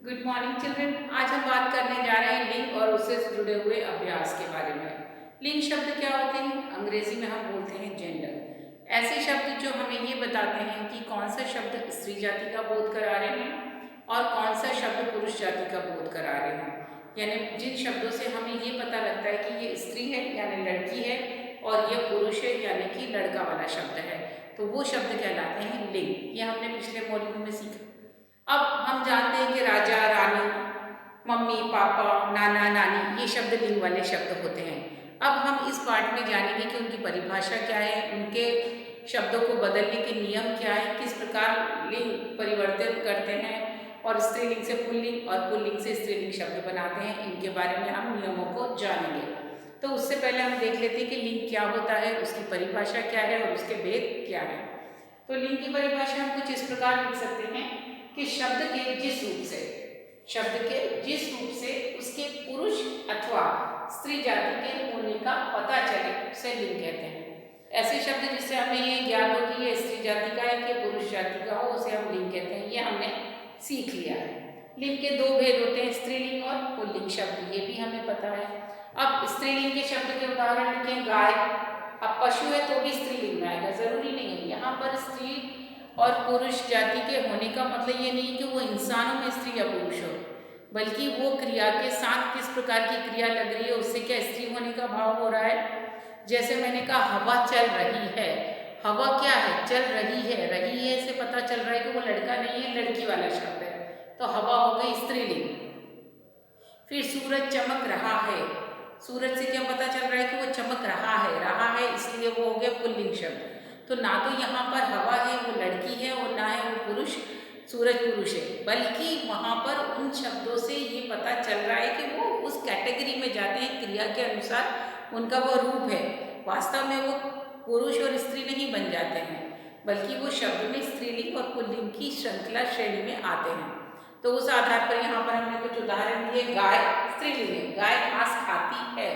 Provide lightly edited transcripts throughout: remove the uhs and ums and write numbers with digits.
Good morning children. आज हम बात करने जा रहे हैं लिंग और उससे जुड़े हुए अभ्यास के बारे में। लिंग शब्द क्या होते हैं? अंग्रेजी में हम बोलते हैं जेंडर। ऐसे शब्द जो हमें ये बताते हैं कि कौन सा शब्द स्त्री जाति का बोध करा रहे हैं और कौन सा शब्द पुरुष जाति का बोध करा रहे हैं। यानी जिन शब्दों से हमें ये पता लगता है कि ये स्त्री है यानी लड़की है और ये पुरुष है यानी कि लड़का वाला शब्द है, तो वो शब्द कहलाते हैं लिंग। ये हमने पिछले मॉड्यूल में सीखा। अब हम जानते हैं कि राजा रानी, मम्मी पापा, नाना नानी, ये शब्द लिंग वाले शब्द होते हैं। अब हम इस पार्ट में जानेंगे कि उनकी परिभाषा क्या है, उनके शब्दों को बदलने के नियम क्या है, किस प्रकार लिंग परिवर्तित करते हैं और स्त्रीलिंग से पुल्लिंग और पुल्लिंग से स्त्रीलिंग शब्द बनाते हैं। इनके बारे में हम नियमों को जानेंगे। तो उससे पहले हम देख लेते हैं कि लिंग क्या होता है, उसकी परिभाषा क्या है और उसके भेद क्या है। तो लिंग की परिभाषा हम कुछ इस प्रकार लिख सकते हैं कि शब्द के जिस रूप से उसके पुरुष अथवा स्त्री जाति के होने का पता चले उसे लिंग कहते हैं। ऐसे शब्द जिससे हमें ये ज्ञात हो कि ये स्त्री जाति का है कि पुरुष जाति का हो, उसे हम लिंग कहते हैं। ये हमने सीख लिया है। लिंग के दो भेद होते हैं, स्त्रीलिंग और पुल्लिंग शब्द, ये भी हमें पता है। अब स्त्रीलिंग के शब्द के उदाहरण लिखें, गाय। अब पशु है तो भी स्त्रीलिंग में आएगा, जरूरी नहीं है। यहाँ पर स्त्री और पुरुष जाति के होने का मतलब ये नहीं कि वो इंसानों में स्त्री या पुरुष हो, बल्कि वो क्रिया के साथ किस प्रकार की क्रिया लग रही है उससे क्या स्त्री होने का भाव हो रहा है। जैसे मैंने कहा हवा चल रही है, हवा क्या है? चल रही है। रही है से पता चल रहा है कि वो लड़का नहीं है, लड़की वाला शब्द है, तो हवा हो गई स्त्रीलिंग। फिर सूरज चमक रहा है, सूरज से क्या पता चल रहा है कि वो चमक रहा है इसलिए वो हो गया पुल्लिंग शब्द। तो ना तो यहाँ पर हवा है वो लड़की है और ना है वो पुरुष, सूरज पुरुष है, बल्कि वहाँ पर उन शब्दों से ये पता चल रहा है कि वो उस कैटेगरी में जाते हैं, क्रिया के अनुसार उनका वो रूप है। वास्तव में वो पुरुष और स्त्री नहीं बन जाते हैं, बल्कि वो शब्द में स्त्रीलिंग और पुल्लिंग की श्रृंखला श्रेणी में आते हैं। तो उस आधार पर यहाँ पर हमने कुछ उदाहरण दिए। गाय स्त्रीलिंग है, गाय घास खाती है।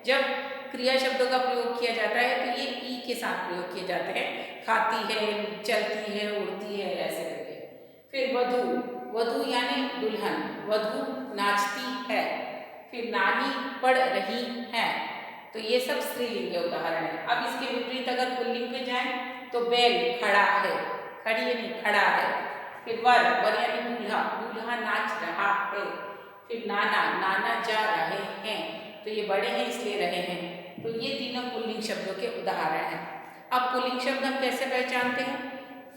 जब क्रिया शब्दों का प्रयोग किया जाता है तो ये ई के साथ प्रयोग किए जाते हैं, खाती है, चलती है, उड़ती है, ऐसे करके। फिर वधू, वधू यानी दुल्हन, वधू नाचती है। फिर नानी पढ़ रही है, तो ये सब स्त्रीलिंग के उदाहरण है। अब इसके विपरीत अगर पुल्लिंग पे जाएं तो बैल खड़ा है, खड़ी नहीं खड़ा है। फिर वर, वर यानी दूल्हा, दूल्हा नाच रहा है। फिर नाना, नाना जा रहे हैं, तो ये बड़े हैं इसलिए रहे हैं। तो ये तीनों पुल्लिंग शब्दों के उदाहरण हैं। अब पुल्लिंग शब्द हम कैसे पहचानते हैं?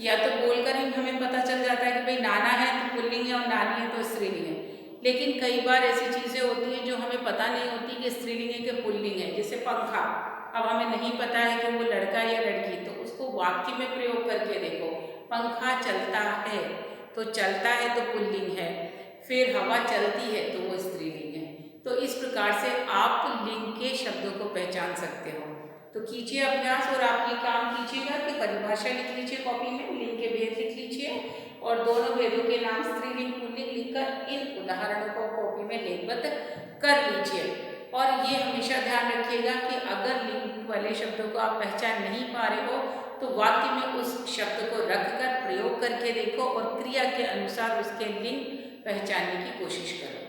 या तो बोलकर ही हमें पता चल जाता है कि भाई नाना है तो पुल्लिंग है और नानी है तो स्त्रीलिंग है, लेकिन कई बार ऐसी चीज़ें होती हैं जो हमें पता नहीं होती कि स्त्रीलिंग है कि पुल्लिंग है। जैसे पंखा, अब हमें नहीं पता है कि वो लड़का है या लड़की, तो उसको वाक्य में प्रयोग करके देखो। पंखा चलता है, तो चलता है तो पुल्लिंग है। फिर हवा चलती है तो वो स्त्रीलिंग है। तो इस प्रकार से आप लिंग के शब्दों को पहचान सकते हो। तो कीजिए अभ्यास और आप ये काम कीजिएगा कि परिभाषा लिख लीजिए कॉपी में, लिंग के भेद लिख लीजिए और दोनों भेदों के नाम स्त्रीलिंग पुल्लिंग लिखकर इन उदाहरणों को कॉपी में लेखबद्ध कर लीजिए। और ये हमेशा ध्यान रखिएगा कि अगर लिंग वाले शब्दों को आप पहचान नहीं पा रहे हो तो वाक्य में उस शब्द को रखकर प्रयोग करके देखो और क्रिया के अनुसार उसके लिंग पहचानने की कोशिश करो।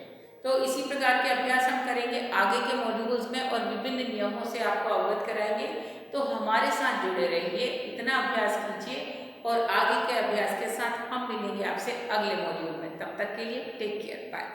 तो इसी प्रकार के अभ्यास हम करेंगे आगे के मॉड्यूल्स में और विभिन्न नियमों से आपको अवगत कराएंगे। तो हमारे साथ जुड़े रहिए, इतना अभ्यास कीजिए और आगे के अभ्यास के साथ हम मिलेंगे आपसे अगले मॉड्यूल में। तब तक के लिए टेक केयर, बाय।